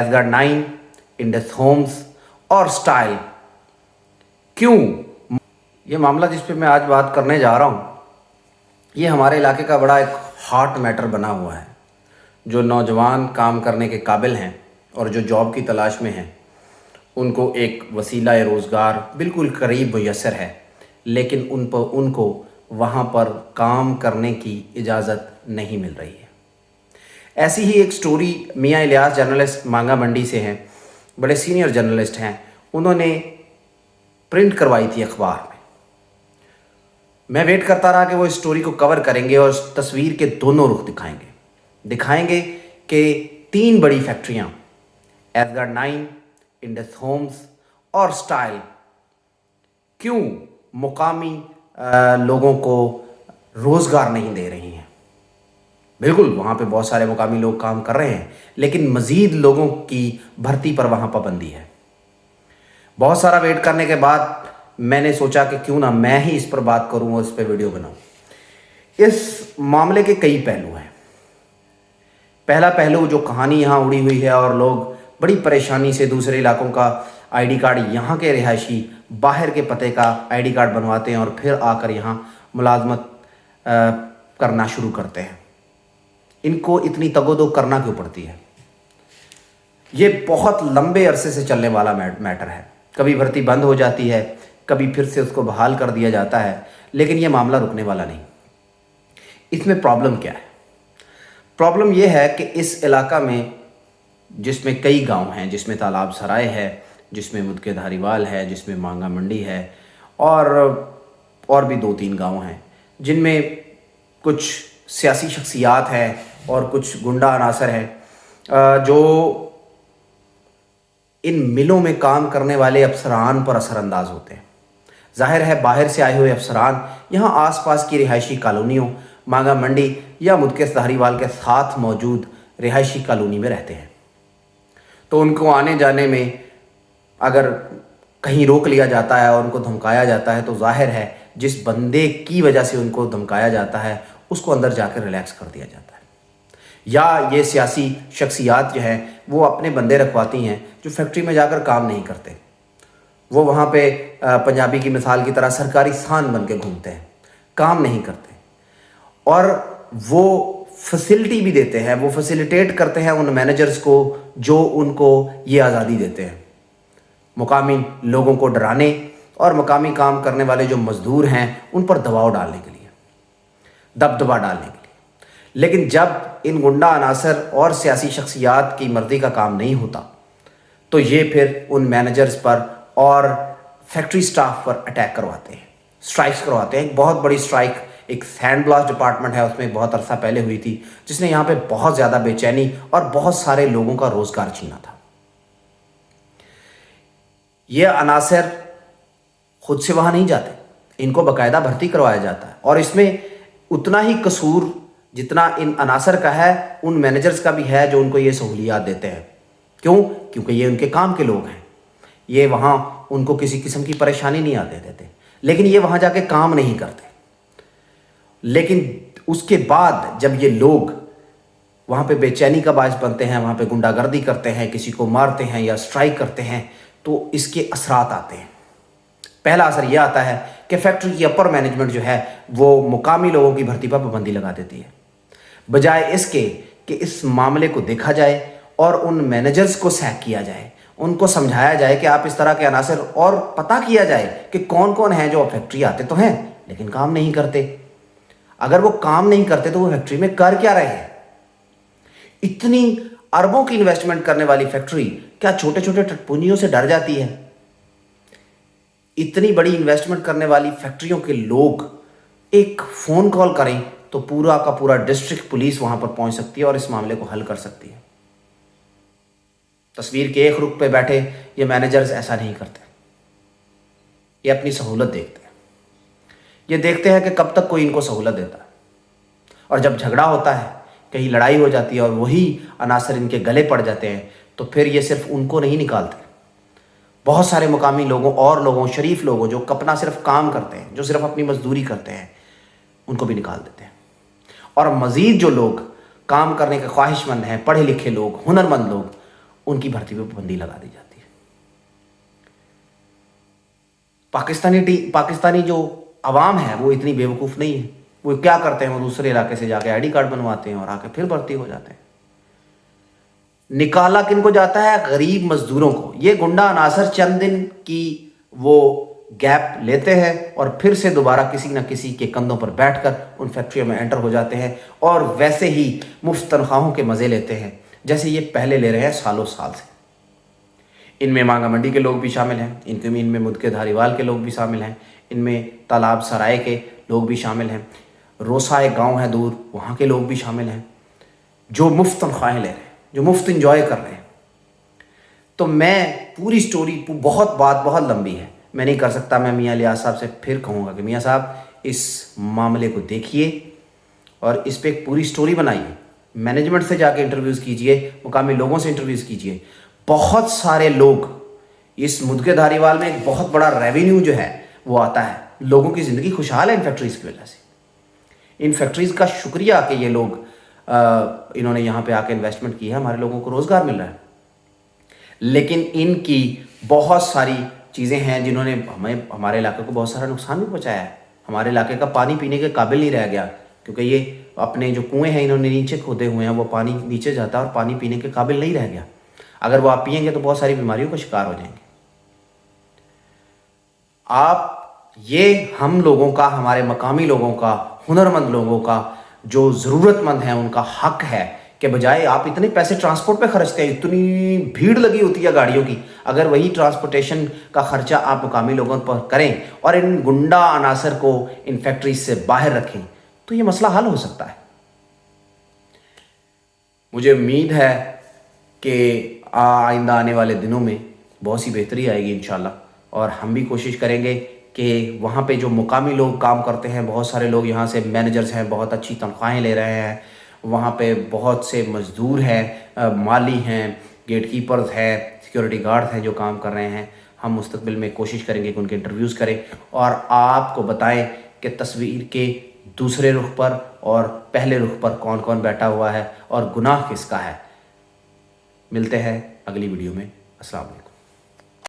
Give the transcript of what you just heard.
has got 9 Indus homes और style क्यों। ये मामला जिस पे मैं आज बात करने जा रहा हूँ ये हमारे इलाके का बड़ा एक हॉट मैटर बना हुआ है। जो नौजवान काम करने के काबिल हैं और जो जॉब की तलाश में हैं उनको एक वसीला रोज़गार बिल्कुल करीब मुयस्सर है, लेकिन उनको वहाँ पर काम करने की इजाज़त नहीं मिल रही है। ऐसी ही एक स्टोरी मियाँ इलियास जर्नलिस्ट मांगा मंडी से हैं, बड़े सीनियर जर्नलिस्ट हैं। उन्होंने प्रिंट करवाई थी अखबार में। मैं वेट करता रहा कि वो इस स्टोरी को कवर करेंगे और तस्वीर के दोनों रुख दिखाएंगे कि 3 बड़ी फैक्ट्रियाँ हैज़ गॉट 9 इंडस होम्स और स्टाइल क्यों मुकामी लोगों को रोज़गार नहीं दे रही हैं। बिल्कुल वहाँ पे बहुत सारे मुकामी लोग काम कर रहे हैं, लेकिन मज़ीद लोगों की भर्ती पर वहाँ पाबंदी है। बहुत सारा वेट करने के बाद मैंने सोचा कि क्यों ना मैं ही इस पर बात करूँ और इस पर वीडियो बनाऊँ। इस मामले के कई पहलू हैं। पहला पहलू जो कहानी यहाँ उड़ी हुई है और लोग बड़ी परेशानी से दूसरे इलाकों का आईडी कार्ड यहाँ के रिहायशी बाहर के पते का आईडी कार्ड बनवाते हैं और फिर आकर यहाँ मुलाजमत करना शुरू करते हैं। इनको इतनी तगोदो करना क्यों पड़ती है? ये बहुत लंबे अरसे से चलने वाला मैटर है। कभी भर्ती बंद हो जाती है, कभी फिर से उसको बहाल कर दिया जाता है, लेकिन ये मामला रुकने वाला नहीं। इसमें प्रॉब्लम क्या है? प्रॉब्लम ये है कि इस इलाका में जिसमें कई गांव हैं, जिसमें तालाब सराय है, जिसमें मुदके धारीवाल है, जिसमें मांगा मंडी है और भी 2-3 गांव हैं जिनमें कुछ सियासी शख्सियात हैं और कुछ गुंडा अनासर हैं जो इन मिलों में काम करने वाले अफसरान पर असरअंदाज होते हैं। जाहिर है बाहर से आए हुए अफसरान यहाँ आसपास की रिहायशी कॉलोनियों मांगा मंडी या मुदके धारीवाल के साथ मौजूद रिहायशी कॉलोनी में रहते हैं, तो उनको आने जाने में अगर कहीं रोक लिया जाता है और उनको धमकाया जाता है तो जाहिर है जिस बंदे की वजह से उनको धमकाया जाता है उसको अंदर जाकर रिलैक्स कर दिया जाता है। या ये सियासी शख्सियात जो हैं वो अपने बंदे रखवाती हैं जो फैक्ट्री में जाकर काम नहीं करते। वो वहाँ पे पंजाबी की मिसाल की तरह सरकारी स्थान बन के घूमते हैं, काम नहीं करते, और वो फैसिलिटी भी देते हैं, वो फैसिलिटेट करते हैं उन मैनेजर्स को जो उनको ये आज़ादी देते हैं मुकामी लोगों को डराने और मुकामी काम करने वाले जो मज़दूर हैं उन पर दबाव डालने के लिए, दबदबा डालने के लिए। लेकिन जब इन गुंडा अनासर और सियासी शख्सियात की मर्ज़ी का काम नहीं होता तो ये फिर उन मैनेजर्स पर और फैक्ट्री स्टाफ पर अटैक करवाते हैं, स्ट्राइक्स करवाते हैं। एक बहुत बड़ी स्ट्राइक एक सैंड ब्लास्ट डिपार्टमेंट है उसमें बहुत अरसा पहले हुई थी, जिसने यहाँ पे बहुत ज़्यादा बेचैनी और बहुत सारे लोगों का रोज़गार छीना था। ये अनासर खुद से वहाँ नहीं जाते, इनको बाकायदा भर्ती करवाया जाता है, और इसमें उतना ही कसूर जितना इन अनासर का है उन मैनेजर्स का भी है जो उनको ये सहूलियात देते हैं। क्यों? क्योंकि ये उनके काम के लोग हैं। ये वहाँ उनको किसी किस्म की परेशानी नहीं आते देते, लेकिन ये वहाँ जाके काम नहीं करते। लेकिन उसके बाद जब ये लोग वहाँ पे बेचैनी का बायस बनते हैं, वहाँ पे गुंडागर्दी करते हैं, किसी को मारते हैं या स्ट्राइक करते हैं, तो इसके असरात आते हैं। पहला असर यह आता है कि फैक्ट्री की अपर मैनेजमेंट जो है वो मुकामी लोगों की भर्ती पर पाबंदी लगा देती है, बजाय इसके कि इस मामले को देखा जाए और उन मैनेजर्स को सैक किया जाए, उनको समझाया जाए कि आप इस तरह के अनासर, और पता किया जाए कि कौन कौन है जो फैक्ट्री आते तो हैं लेकिन काम नहीं करते। अगर वो काम नहीं करते तो वो फैक्ट्री में कर क्या रहे हैं? इतनी अरबों की इन्वेस्टमेंट करने वाली फैक्ट्री क्या छोटे छोटे टटपूंजियों से डर जाती है? इतनी बड़ी इन्वेस्टमेंट करने वाली फैक्ट्रियों के लोग एक फ़ोन कॉल करें तो पूरा का पूरा डिस्ट्रिक्ट पुलिस वहां पर पहुंच सकती है और इस मामले को हल कर सकती है। तस्वीर के एक रुख पे बैठे ये मैनेजर्स ऐसा नहीं करते। ये अपनी सहूलत देखते हैं। ये देखते हैं कि कब तक कोई इनको सहूलत देता है, और जब झगड़ा होता है, कहीं लड़ाई हो जाती है और वही अनासर इनके गले पड़ जाते हैं, तो फिर ये सिर्फ उनको नहीं निकालते, बहुत सारे मुकामी लोगों और लोगों, शरीफ लोगों जो अपना सिर्फ काम करते हैं, जो सिर्फ अपनी मजदूरी करते हैं, उनको भी निकाल देते हैं। और मज़ीद जो लोग काम करने के ख्वाहिशमंद हैं, पढ़े लिखे लोग, हुनरमंद लोग, उनकी भर्ती पे पाबंदी लगा दी जाती है। पाकिस्तानी जो अवाम है वो इतनी बेवकूफ़ नहीं है। वो क्या करते हैं, वो दूसरे इलाके से जाके आईडी कार्ड बनवाते हैं और आके फिर भर्ती हो जाते हैं। निकाला किनको जाता है? गरीब मजदूरों को। ये गुंडा अनासर चंद दिन की वो गैप लेते हैं और फिर से दोबारा किसी न किसी के कंधों पर बैठकर उन फैक्ट्रियों में एंटर हो जाते हैं और वैसे ही मुफ्त तनख्वाहों के मज़े लेते हैं जैसे ये पहले ले रहे हैं सालों साल से। इनमें मांगा मंडी के लोग भी शामिल हैं, इनमें मुदके धारीवाल के लोग भी शामिल हैं, इनमें तालाब सराय के लोग भी शामिल हैं, रोसा एक गाँव है दूर, वहाँ के लोग भी शामिल हैं, जो मुफ्त तनख्वाहें ले रहे हैं, जो मुफ्त इंजॉय कर रहे हैं। तो मैं पूरी स्टोरी, बात बहुत लंबी है, मैं नहीं कर सकता। मैं मियाँ लियाज साहब से फिर कहूँगा कि मियाँ साहब इस मामले को देखिए और इस पर एक पूरी स्टोरी बनाइए। मैनेजमेंट से जाके इंटरव्यूज़ कीजिए, मुकामी लोगों से इंटरव्यूज़ कीजिए। बहुत सारे लोग, इस मुदके धारीवाल में एक बहुत बड़ा रेवेन्यू जो है वो आता है, लोगों की ज़िंदगी खुशहाल है इन फैक्ट्रीज़ की वजह से। इन फैक्ट्रीज़ का शुक्रिया कि ये लोग इन्होंने यहाँ पे आके इन्वेस्टमेंट की है, हमारे लोगों को रोज़गार मिल रहा है। लेकिन इनकी बहुत सारी चीज़ें हैं जिन्होंने हमारे इलाके को बहुत सारा नुकसान भी पहुँचाया है। हमारे इलाके का पानी पीने के काबिल नहीं रह गया, क्योंकि ये अपने जो कुएँ हैं इन्होंने नीचे खोदे हुए हैं, वो पानी नीचे जाता है और पानी पीने के काबिल नहीं रह गया। अगर वो आप पिएंगे तो बहुत सारी बीमारियों का शिकार हो जाएंगे। ये हम लोगों का, हमारे मकामी लोगों का, हुनरमंद लोगों का, जो ज़रूरतमंद हैं, उनका हक है कि बजाय आप इतने पैसे ट्रांसपोर्ट पे खर्चते हैं, इतनी भीड़ लगी होती है गाड़ियों की, अगर वही ट्रांसपोर्टेशन का खर्चा आप मुकामी लोगों पर करें और इन गुंडा अनासर को इन फैक्ट्रीज से बाहर रखें तो ये मसला हल हो सकता है। मुझे उम्मीद है कि आइंदा आने वाले दिनों में बहुत सी बेहतरी आएगी इंशाल्लाह, और हम भी कोशिश करेंगे कि वहाँ पे जो मुकामी लोग काम करते हैं, बहुत सारे लोग यहाँ से मैनेजर्स हैं, बहुत अच्छी तनख्वाहें ले रहे हैं, वहाँ पे बहुत से मज़दूर हैं, माली हैं, गेट कीपर्स हैं, सिक्योरिटी गार्ड्स हैं जो काम कर रहे हैं। हम मुस्तकबिल में कोशिश करेंगे कि उनके इंटरव्यूज़ करें और आपको बताएं कि तस्वीर के दूसरे रुख पर और पहले रुख पर कौन कौन बैठा हुआ है और गुनाह किसका है। मिलते हैं अगली वीडियो में। अस्सलाम वालेकुम।